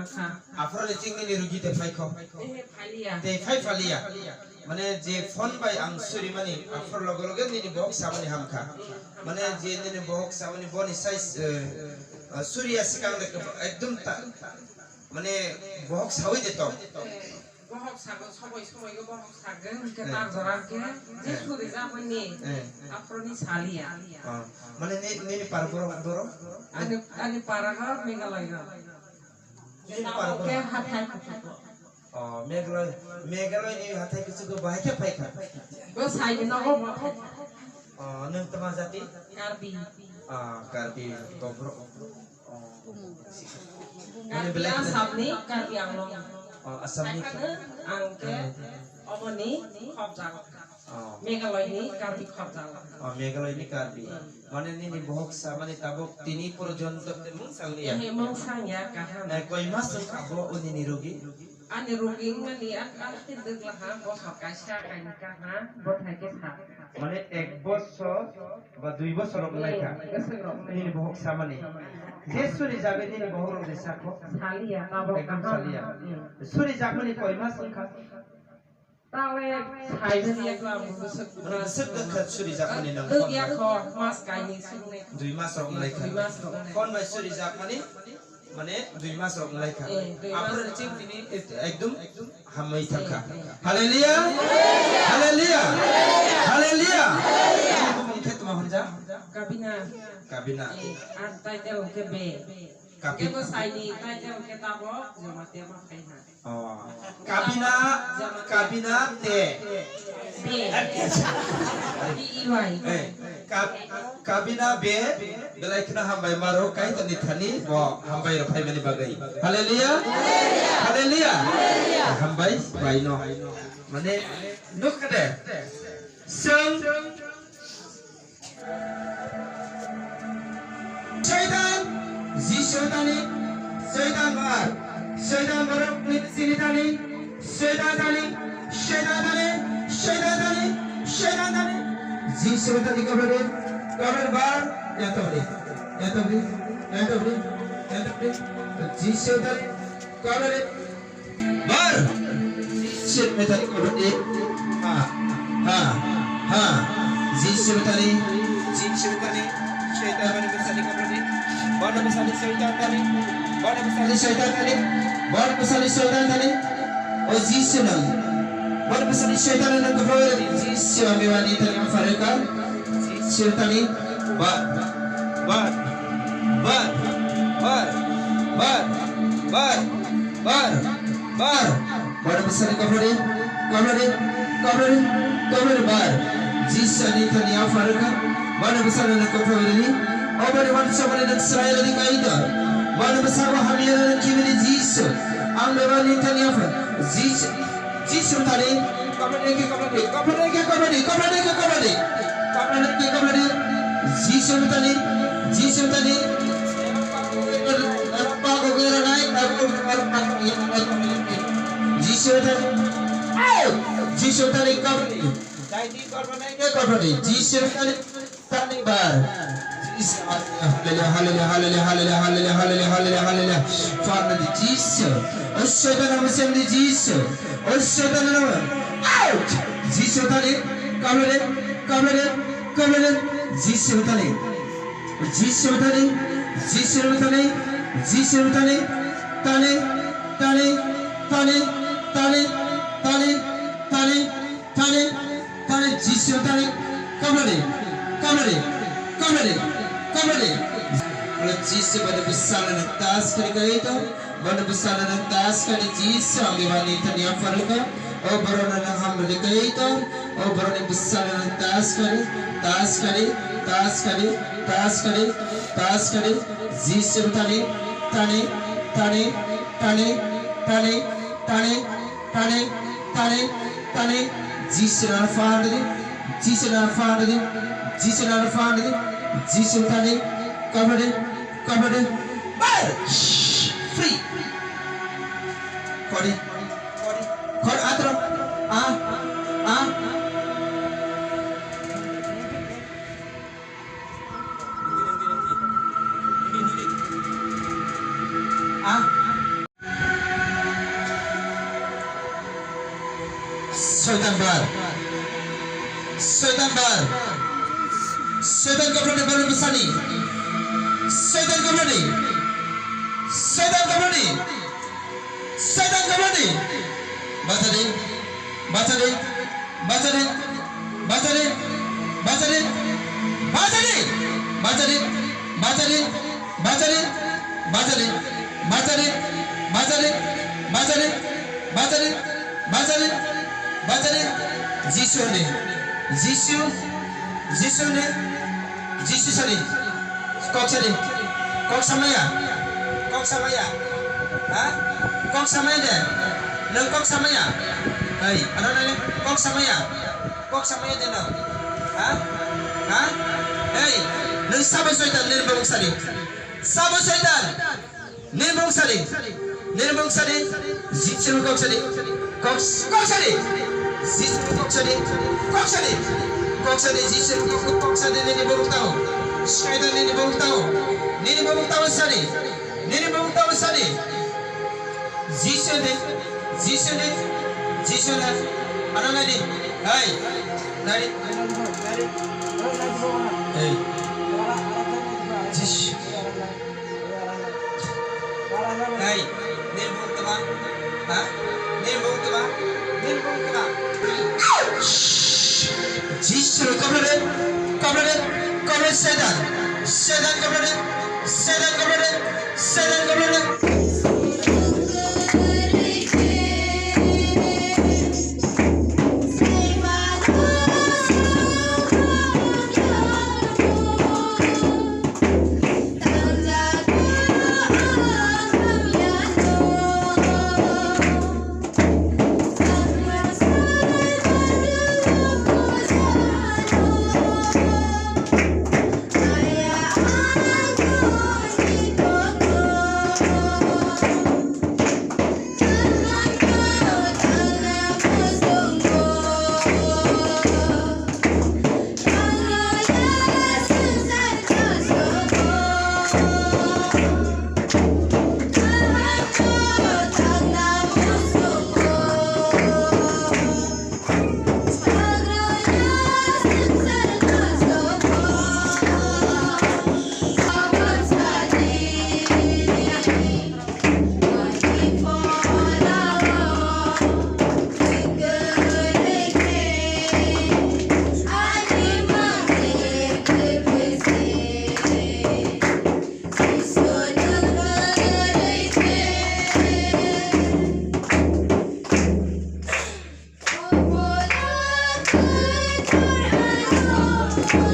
haka. Afro le ting ni rugi te fai ko. Falia. Te fai falia. Mane je phone by ang suri mani afro logo logo ni box samani hamka. Mane je ni box samani boni size surya sikang de ekdum ta. Mane box hawi de to. Bohok sago soboy go bohok sagen ke tar zoran ke je suri zamani. Afro ni salia. Mane ni parporo doro. Ani paraga megalaiga. Oke hatai kutu. Megaloi ni hatai kutu go bahai ke pai ka. Go sai ni nago. Nang tama jati. Karbi. Karbi dobro. Karbi asam ni karbi anglong. Asam ni angke omoni khobjang. Megaloi ni karbi khobjang. Megaloi ni karbi. Mane ni bohok samani tabok tini porjonto mung sangli ya. Mung sang ya kahan. Koi mas abo uni ni rugi. Ani rugi ngani ak tideg laha bosok kaisa kain kaha bot hake sa. Mane ek bosor ba 2 বছর Laika ni bohok samani. Jesuri jabe ni bohok desako. Salia tabok Ekdam kaha. salia. Suri jakmani koi mas ka. Tawe sai ni eklam busuk. Sek dekat suri jakmani nang Deg kon. ya ko mas kaini sunne. 2 mas rok laika. 2 mas rok. Kon by suri jakmani মানে 2 মাস rock Laika আপনার chip তিনি একদম হামাই থাকা hallelujah hallelujah hallelujah মুখে তোমা হন যা Kabina. কাবিনা An tai tel ke be. Ke ko sai ni tai tel ke tabok jama te ma kaina. কাবিনা কাবিনা তে Be. Di iwai. কাবিনা বে বেলাইখনা হামবাই মারো কাই তনি থানি ব হামবাই র ফাই মানি বাগাই হালেলুয়া হালেলুয়া হামবাই বাইনো মানে নুক দে সং শয়তান জি শয়তানি শয়তান মার শয়তান বড় সিনিতানি শয়তানি শয়তানি শয়তানি শয়তানি জি শয়তানি কবরে কবর বার এতবি জি শয়তানি কবরে বার শয়তানি কবরে হ্যাঁ জি শয়তানি শয়তান মানে মিসালি কবরে বড় মিসালি শয়তানি বড় মিসালি শয়তানি বড় মিসালি শয়তানি ও জি শয়তানি bor besar syaitan dan kafir jisya mewani tanya fareka syaitan bar bor besar kafir bar jisya ni tanya fareka bor besar dan kafir ini obar wan sabare dan Israel di kaida bor besar hamil dan kibri jisya am mewani tanya fareka jisya Jisru tadi, kabadi, Jisru tadi, apa kau kira naik? Jisru tadi kabadi, Jisru tadi bar. Hallelujah. Father Jesus, Oshaytan Hashem Jesus, Oshaytan out. Jesus tadi, kamera, Jesus tadi, Kalau Jesus pada besar dan tas kali itu, pada besar dan tas kali Jesus ambil wanita yang farga, oh berona yang hamil kali itu, oh berona besar dan tas kali, Jesus tani, Jesus Jesus tani, cover it, free. Kori, atro, Syaitan bar. Syaitan bar. Syaitan kabrani baru besani. Syaitan kabrani. Syaitan kabrani. Syaitan kabrani. Baca deh. Baca deh. Baca deh. Baca deh. Baca deh. Baca deh. Baca deh. Baca deh. Baca deh. Baca deh. Baca deh. Baca deh. Baca deh. Baca deh. Baca deh. Baca deh. Jisu ne. Jisu. Jisu ne. Jisu sani. Kok sani. Kok samaya. Kok samaya. Hah? Kok samaya deh. Nang kok samaya. Hai, ano na kok samaya. Kok samaya deh nang. Hah? Hah? Hey, nang sabay syaitan nirbang sani. Sabay syaitan. Nirbang sani. Nirbang sani. Jisu kok sani. Kok sani. Jisu kok sani. Kok sani. Kok sani Jisu kok sani nirbang tao. Syaitan nirbang tao. Nirbang tao sani. Nirbang tao sani. Jisu deh. Jisu deh. Jisu deh. Ano na di? Hai. Dari. Hey. Jisu. Hai. Nirbang tama. Hah? Nirbang tama. Nirbang tama. Jisu kabrade. Kabrade. Kabrade setan. Setan kabrade. Setan kabrade. Setan kabrade.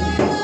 Oh,